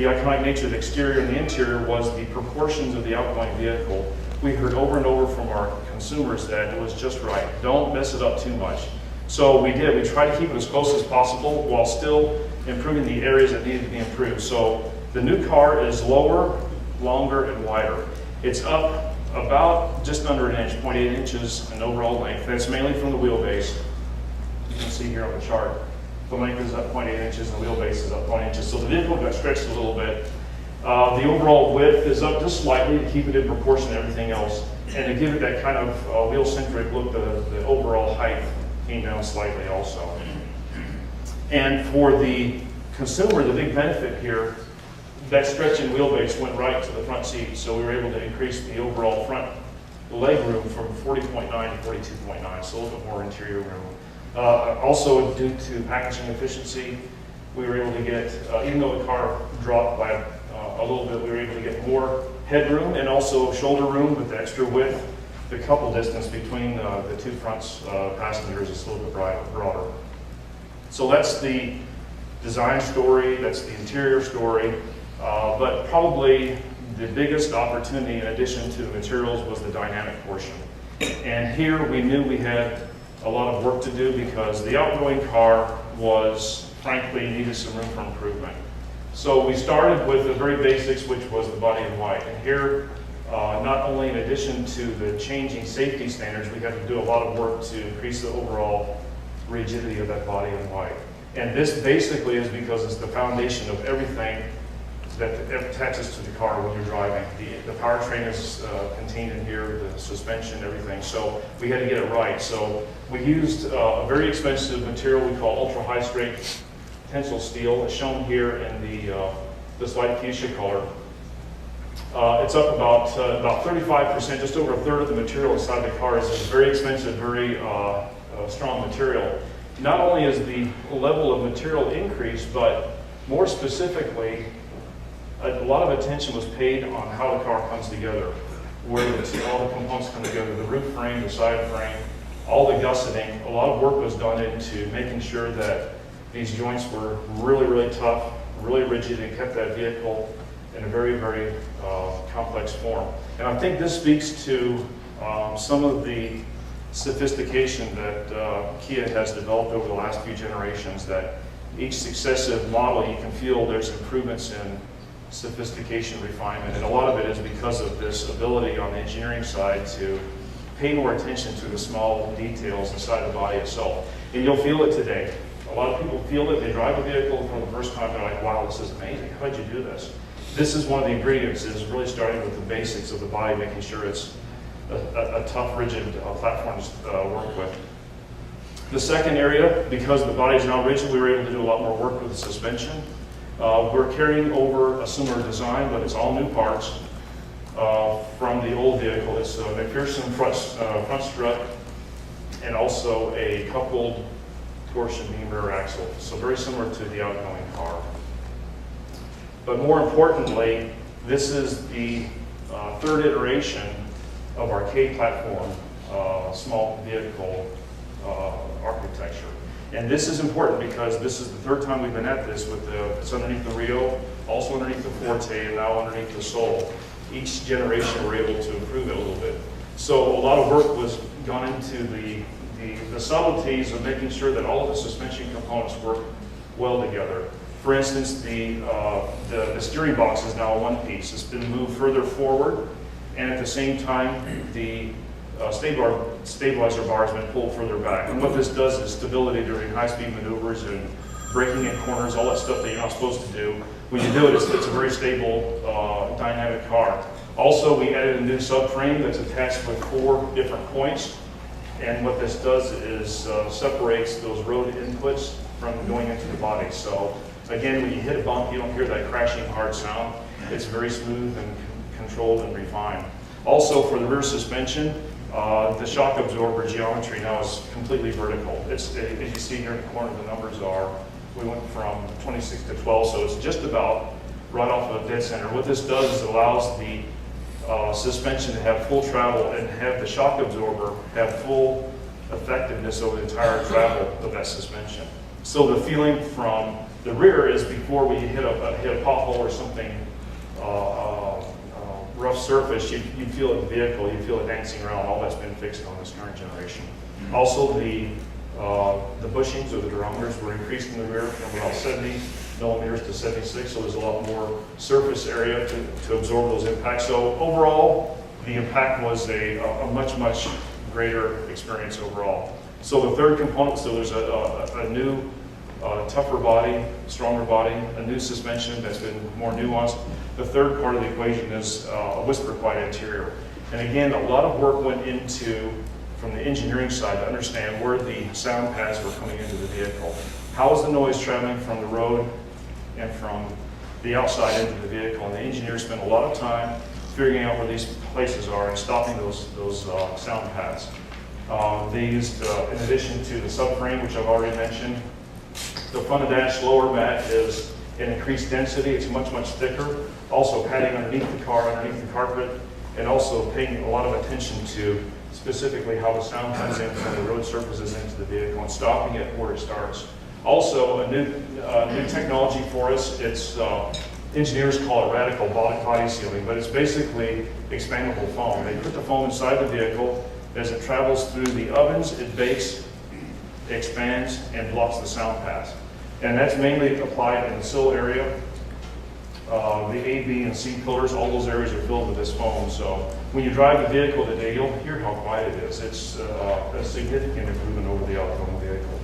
the iconic nature of the exterior and the interior was the proportions of the outgoing vehicle. We heard over and over from our consumers that it was just right. Don't mess it up too much. So we did. We tried to keep it as close as possible while still improving the areas that needed to be improved. So the new car is lower, longer, and wider. It's up about just under an inch, 0.8 inches in overall length. That's mainly from the wheelbase. You can see here on the chart. The length is up 0.8 inches and the wheelbase is up 0.8 inches. So the vehicle got stretched a little bit. The overall width is up just slightly to keep it in proportion to everything else. And to give it that kind of wheel-centric look, the overall height came down slightly also. And for the consumer, the big benefit here, that stretching wheelbase went right to the front seat. So we were able to increase the overall front leg room from 40.9 to 42.9, so a little bit more interior room. Also, due to packaging efficiency, we were able to get, even though the car dropped by a little bit, we were able to get more headroom and also shoulder room with the extra width. The couple distance between the two fronts passengers is a little bit broader. So that's the design story, that's the interior story, but probably the biggest opportunity in addition to the materials was the dynamic portion. And here we knew we had a lot of work to do because the outgoing car was, frankly, needed some room for improvement. So we started with the very basics, which was the body in white. And here, not only in addition to the changing safety standards, we had to do a lot of work to increase the overall rigidity of that body in white. And this basically is because it's the foundation of everything that attaches to the car when you're driving. The powertrain is contained in here, the suspension, everything. So we had to get it right. So we used a very expensive material we call ultra high strength tensile steel. It's shown here in this light fuchsia color. It's up about 35%, just over a third of the material inside the car is a very expensive, very strong material. Not only is the level of material increased, but more specifically, a lot of attention was paid on how the car comes together, where all the components come together, the roof frame, the side frame, all the gusseting. A lot of work was done into making sure that these joints were really, really tough, really rigid, and kept that vehicle in a very, very complex form. And I think this speaks to some of the sophistication that Kia has developed over the last few generations, that each successive model you can feel there's improvements in sophistication, refinement, and a lot of it is because of this ability on the engineering side to pay more attention to the small details inside the body itself. And you'll feel it today. A lot of people feel it. They drive the vehicle for the first time. They're like, wow, this is amazing. How did you do this? This is one of the ingredients, is really starting with the basics of the body, making sure it's a tough, rigid platform to work with. The second area, because the body is now rigid, we were able to do a lot more work with the suspension. We're carrying over a similar design, but it's all new parts from the old vehicle. It's a McPherson front strut and also a coupled torsion beam rear axle. So very similar to the outgoing car. But more importantly, this is the third iteration of our K platform small vehicle architecture. And this is important because this is the third time we've been at this with it's underneath the Rio, also underneath the Forte, and now underneath the Soul. Each generation we're able to improve it a little bit. So a lot of work was gone into the subtleties of making sure that all of the suspension components work well together. For instance, the steering box is now one piece. It's been moved further forward, and at the same time, the stabilizer bar has been pulled further back. And what this does is stability during high-speed maneuvers and braking in corners, all that stuff that you're not supposed to do. When you do it, it's a very stable, dynamic car. Also, we added a new subframe that's attached with 4 different points. And what this does is separates those road inputs from going into the body. So again, when you hit a bump, you don't hear that crashing hard sound. It's very smooth and controlled and refined. Also, for the rear suspension, the shock absorber geometry now is completely vertical. As you see here in the corner, the numbers are, we went from 26 to 12, so it's just about right off of dead center. What this does is it allows the suspension to have full travel and have the shock absorber have full effectiveness over the entire travel of that suspension. So the feeling from The rear is before we hit a pothole or something, rough surface, you feel it in the vehicle, you feel it dancing around. All that's been fixed on this current generation. Also, the bushings or the durometers were increased in the rear from about 70 millimeters to 76, so there's a lot more surface area to absorb those impacts. So overall, the impact was a much, much greater experience overall. So the third component, so there's a new, tougher body, stronger body, a new suspension that's been more nuanced. The third part of the equation is a whisper quiet interior. And again, a lot of work went into, from the engineering side, to understand where the sound paths were coming into the vehicle. How is the noise traveling from the road and from the outside into the vehicle? And the engineers spent a lot of time figuring out where these places are and stopping those sound paths. They used, in addition to the subframe, which I've already mentioned, the front of dash lower mat is an increased density. It's much, much thicker. Also padding underneath the car, underneath the carpet, and also paying a lot of attention to specifically how the sound comes in from the road surfaces into the vehicle and stopping it where it starts. Also, a new technology for us. It's engineers call it radical body sealing, but it's basically expandable foam. They put the foam inside the vehicle. As it travels through the ovens, it bakes, expands, and blocks the sound paths. And that's mainly applied in the sill area. The A, B, and C pillars, all those areas are filled with this foam. So when you drive the vehicle today, you'll hear how quiet it is. It's a significant improvement over the automobile vehicle.